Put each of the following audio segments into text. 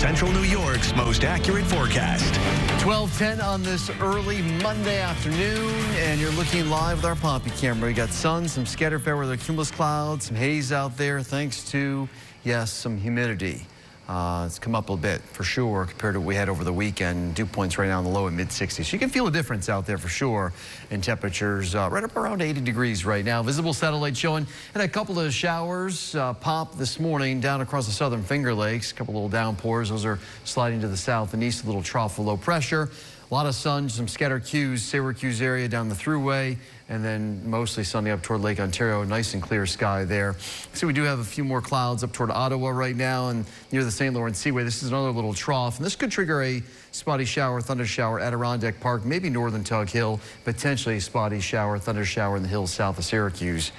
Central New York's most accurate forecast. 12:10 on this early Monday afternoon, and you're looking live with our Poppy camera. We got sun, some scattered fair weather cumulus clouds, some haze out there thanks to, yes, some humidity. It's come up a bit for sure compared to what we had over the weekend. Dew points right now in the low and mid 60s. So you can feel a difference out there for sure in temperatures right up around 80 degrees right now. Visible satellite showing, and a couple of showers pop this morning down across the southern Finger Lakes. A couple little downpours. Those are sliding to the south and east. A little trough of low pressure. A lot of sun, some scattered Q's, Syracuse area down the thruway, and then mostly sunny up toward Lake Ontario. Nice and clear sky there. So we do have a few more clouds up toward Ottawa right now and near the St. Lawrence Seaway. This is another little trough, and this could trigger a spotty shower, thunder shower, Adirondack Park, maybe northern Tug Hill, potentially a spotty shower, thunder shower in the hills south of Syracuse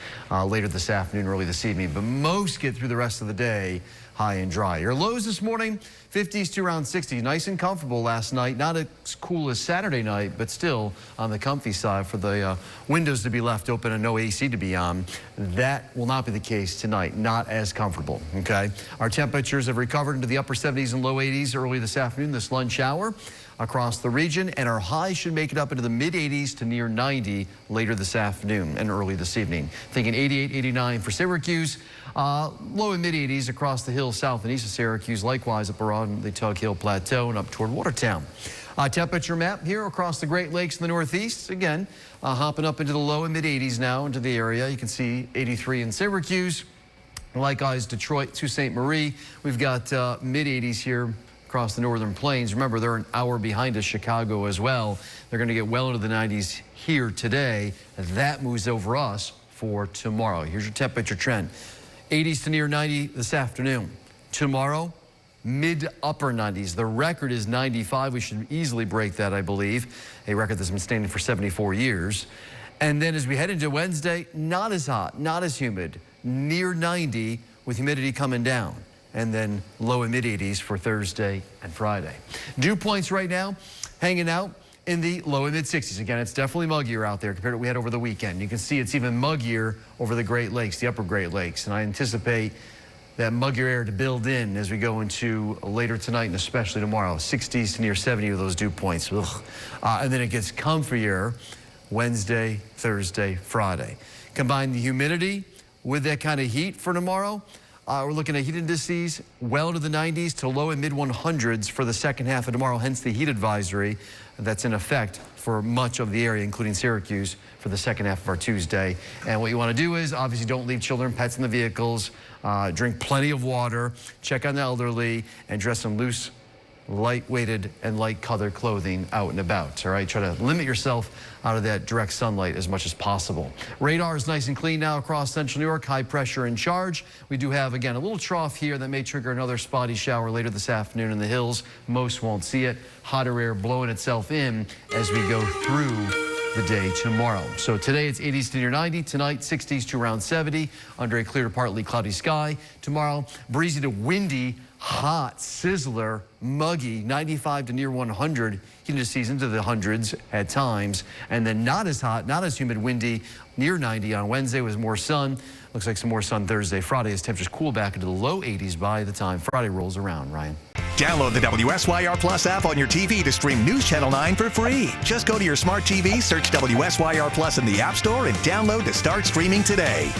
later this afternoon, early this evening. But most get through the rest of the day high and dry. Your lows this morning, 50s to around 60. Nice and comfortable last night. Not as cool as Saturday night, but still on the comfy side for the windows to be left open and no AC to be on. That will not be the case tonight. Not as comfortable, okay? Our temperatures have recovered into the upper 70s and low 80s early this afternoon, this lunch hour across the region, and our highs should make it up into the mid 80s to near 90 later this afternoon and early this evening. Thinking 88, 89 for Syracuse, low and mid 80s across the hills south and east of Syracuse, likewise up around the Tug Hill Plateau and up toward Watertown. Temperature map here across the Great Lakes in the Northeast. Again, hopping up into the low and mid 80s now into the area. You can see 83 in Syracuse. Likewise, Detroit to St. Marie. We've got mid 80s here across the northern plains. Remember, they're an hour behind us, Chicago as well. They're going to get well into the 90s here today. That moves over us for tomorrow. Here's your temperature trend. 80s to near 90 this afternoon. Tomorrow, mid-upper 90s. The record is 95. We should easily break that, I believe. A record that's been standing for 74 years. And then as we head into Wednesday, not as hot, not as humid. Near 90 with humidity coming down. And then low and mid 80s for Thursday and Friday. Dew points right now hanging out in the low and mid 60s. Again, it's definitely muggier out there compared to what we had over the weekend. You can see it's even muggier over the Great Lakes, the upper Great Lakes. And I anticipate that muggier air to build in as we go into later tonight and especially tomorrow. 60s to near 70 of those dew points. And then it gets comfier Wednesday, Thursday, Friday. Combine the humidity with that kind of heat for tomorrow. We're looking at heat indices well to the 90s to low and mid 100s for the second half of tomorrow, hence the heat advisory that's in effect for much of the area, including Syracuse, for the second half of our Tuesday. And what you want to do is obviously don't leave children, pets in the vehicles, drink plenty of water, check on the elderly, and dress in loose, light-weighted and light-colored clothing out and about, all right? Try to limit yourself out of that direct sunlight as much as possible. Radar is nice and clean now across central New York, high pressure in charge. We do have, again, a little trough here that may trigger another spotty shower later this afternoon in the hills. Most won't see it. Hotter air blowing itself in as we go through the day tomorrow. So today it's 80s to near 90. Tonight 60s to around 70 under a clear to partly cloudy sky. Tomorrow breezy to windy, hot, sizzler, muggy, 95 to near 100. Heat indices into the hundreds at times. And then not as hot, not as humid, windy, near 90 on Wednesday with more sun. Looks like some more sun Thursday, Friday as temperatures cool back into the low 80s by the time Friday rolls around. Ryan. Download the WSYR Plus app on your TV to stream News Channel 9 for free. Just go to your smart TV, search WSYR Plus in the App Store, and download to start streaming today.